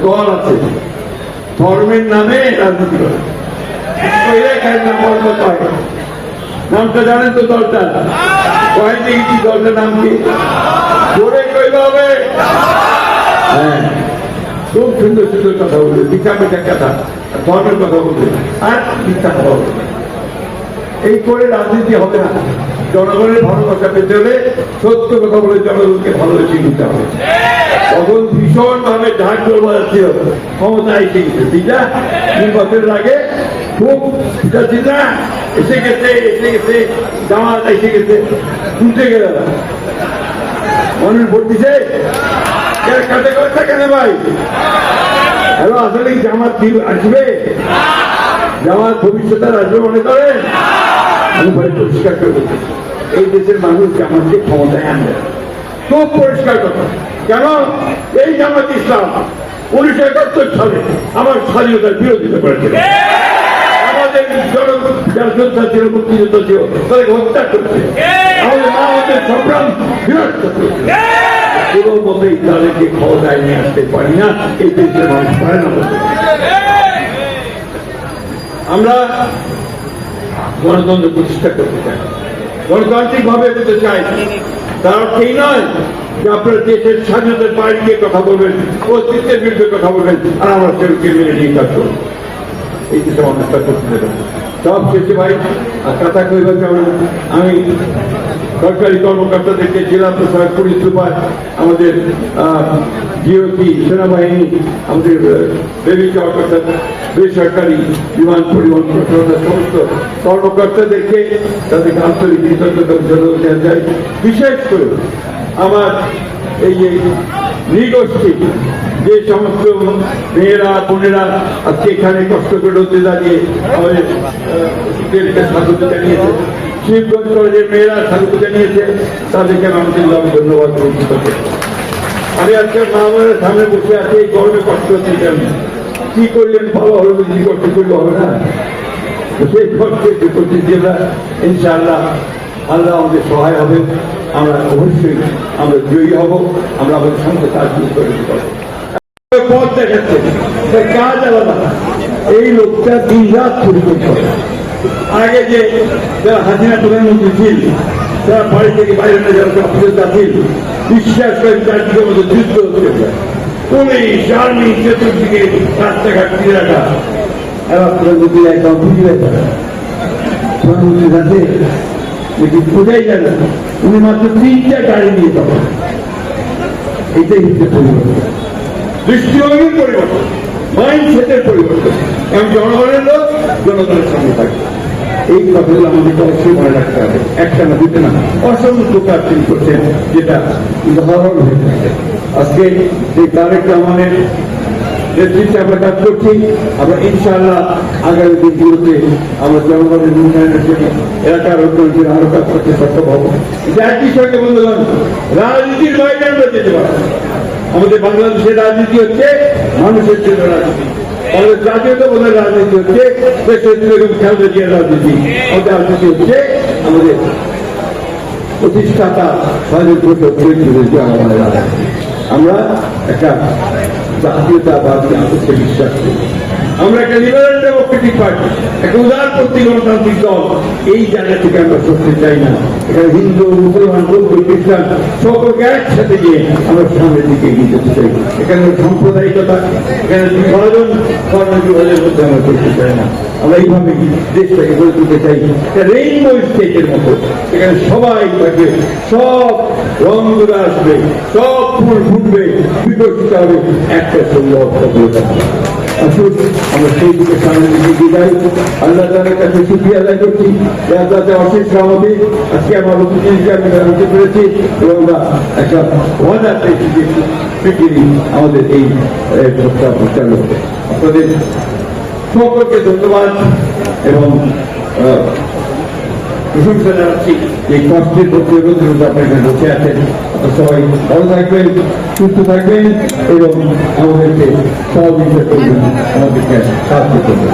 দল আছে, ধর্মের নামে রাজনীতি করে। নামটা জানেন তো দলটা? কয়েক দেখি দলটার নাম কি? জোরে কইতে হবে। হ্যাঁ, খুব সুন্দর সুন্দর কথা বলবে, মিঠা মিঠা কথা, ধর্মের কথা বলবে আর মিথ্যা কথা বলবে। এই করে রাজনীতি হবে না। জনগণের ভালোবাসা পেতে হলে সত্য কথা বলে জনগণকে ভালোবেসে নিতে হবে। তখন ভীষণ ভাবে ঢাক জোর বাজাচ্ছিল, ক্ষমতা এসে গেছে, ঠিক না? নির্বাচনের আগে খুব চিন্তা এসে গেছে, জামাত এসে গেছে, উঠে গেল না। মানুষ ভোট দিছে কাটে কথা কেন ভাই? হ্যালো, আসলে জামাত আসবে, জামাত ভবিষ্যতে আসবে মনে করেন? আমি পরিষ্কার করে বলছি, এই দেশের মানুষ জামাতকে ক্ষমতায় আনবে, খুব পরিষ্কার কথা। কেন? এই জামাত ইসলাম 1971 সালে আমার স্বাধীনতার বিরোধিতা করেছিল, আমাদের জনযোদ্ধা ছিল, মুক্তিযুদ্ধ ছিল, তাদেরকে হত্যা করছে, আমাদের মা আমাদের সংগ্রাম বিরোধ করছে। কোনো মতেই তাদেরকে ক্ষমতায় নিয়ে আসতে পারি না, এই দেশের মানুষ পারে না। আমরা গণতন্ত্র প্রতিষ্ঠা করতে চাই, গণতান্ত্রিক ভাবে করতে চাই। তার অর্থই নয় যে আপনারা দেশের স্বাধীনতার বাইরে গিয়ে কথা বলবেন, অস্তিত্বের বিরুদ্ধে কথা বলবেন, আর আমরা সেগুলোকে মেনে নিয়ে কাজ করবো। এই দেশে অনেকটা করতে দেবেন সব শেষে ভাই। আর কথা কইভাবে আমি সরকারি কর্মকর্তাদেরকে, জেলা প্রশাসক, পুলিশ সুপার, আমাদের ডিওসি, সেনাবাহিনী, আমাদের বেবি কর্মকর্তা, বেসরকারি বিমান পরিবহন প্রশাসনের সমস্ত কর্মকর্তাদেরকে তাদেরকে আন্তরিক কৃতজ্ঞতা জানাতে চাই। বিশেষ করে আমার এই যে নৃগোষ্ঠী, যে সমস্ত মেয়েরা বোনেরা আজকে এখানে কষ্ট করে রোদে দাঁড়িয়ে আমাদেরকে স্বাগত জানিয়েছে, শিবগঞ্জ কলেজের মেয়েরা স্বাগত জানিয়েছে, তাদেরকে আমি ধন্যবাদ প্রদান করতে। আমি আজকে মা বোনের সামনে বসে আছি, এই গরমে কষ্ট হচ্ছে, কি করলেন ভালো হলো, কি কষ্ট করলে হবে না? সেই কষ্টে করতে আমরা ইনশাআল্লাহ আল্লাহ আমাদের সহায় হবে, আমরা অবশ্যই আমরা জয়ী হব, আমরা আমাদের সঙ্গে কাজ করে দিতে পারবো। পথ দেখাচ্ছে, কাজ আলাদা। এই লোকটা দিন রাত পরিবর্তন করে। আগে যে যারা হাসিনা প্রধানমন্ত্রী ছিল, যারা বাড়ি থেকে বাইরে যারা ছিল, বিশ্বাস করে চারদিকের মধ্যে যুদ্ধ হচ্ছে, পুলিশ আর্মি চতুর্দিকে রাস্তাঘাট দিয়ে রাখা। এবার প্রধানমন্ত্রী একদম বুঝে গেছে, প্রধানমন্ত্রীর কাছে বোঝাই যায় না, উনি মাত্র 3টা গাড়ি নিয়ে যাবেন। এটাই হচ্ছে পরিবর্তন, দৃষ্টিভঙ্গির পরিবর্তন, মাইন্ডসেটের পরিবর্তন। এবং জনগণের লোক জনগণের সঙ্গে থাকবে। এই কথাগুলো আমাদেরকে অবশ্যই মনে রাখতে হবে। একটা না, দুটো না, অসংখ্য কাজ তিনি করছেন, যেটা উদাহরণ হয়ে থাকে। আজকে যে তারেক রহমানের নেতৃত্বে আমরা কাজ করছি, আমরা ইনশাআল্লাহ আগামী দিনগুলোতে আমরা জনগণের উন্নয়নের জন্য, এলাকার উন্নয়নের জন্য আরো কাজ করতে সক্ষম হবো। একই সঙ্গে বন্ধুগণ, রাজনীতির বাইরে আমরা যেতে পারবো। আমাদের বাংলাদেশের রাজনীতি হচ্ছে মানুষের জন্য রাজনীতি, আমাদের জাতীয়তাবাদের রাজনীতি হচ্ছে খেলতে দিয়ে রাজনীতি, আমাদের রাজনীতি হচ্ছে আমাদের প্রতিষ্ঠাতা স্বাধীন আমাদের রাজনীতি। আমরা একটা জাতীয়তাবাদী আদর্শে বিশ্বাস করি, আমরা একটা লিবারেল ডেমোক্রেটিক পার্টি, একটা উদারপন্থী গণতান্ত্রিক দল। এই জায়গা থেকে আমরা করতে চাই না। এখানে হিন্দু, মুসলমান, বৌদ্ধ, খ্রিস্টান সকলকে একসাথে গিয়ে আমরা সামনের দিকে এগিয়ে যেতে চাই। এখানে সাম্প্রদায়িকতা, এখানে বিভাজন, কর্মবিভাজনের মধ্যে আমরা করতে চাই না। আমরা এইভাবে দেশটাকে গড়ে তুলতে চাই একটা রেইনবো স্টেটের মতো। এখানে সবাই থাকবে, সব রঙগুলো আসবে, সব ফুল ফুটবে, বিকশিত হবে একটা সুন্দর সফলতা। আসুন আমরা সেই দিকে সামনে দিকে যাই। আল্লাহ তাআলার কাছে শুকরিয়া আদায় করছি, অশেষ রহমতে আজকে আমার অতিথিকে আমি জানাতে পেরেছি, এবং আমরা একটা মজার পৃথিবী আমাদের এই প্রস্তাব চালু হবে। আপনাদের সকলকে ধন্যবাদ এবং প্রশংসা জানাচ্ছি। এই কষ্টের প্রতিরোধের আপনার এখানে বসে আছেন, সবাই ভালো থাকবেন, সুস্থ থাকবেন এবং আমাদেরকে সহযোগিতা করবেন, আমাদেরকে সাহায্য করবেন।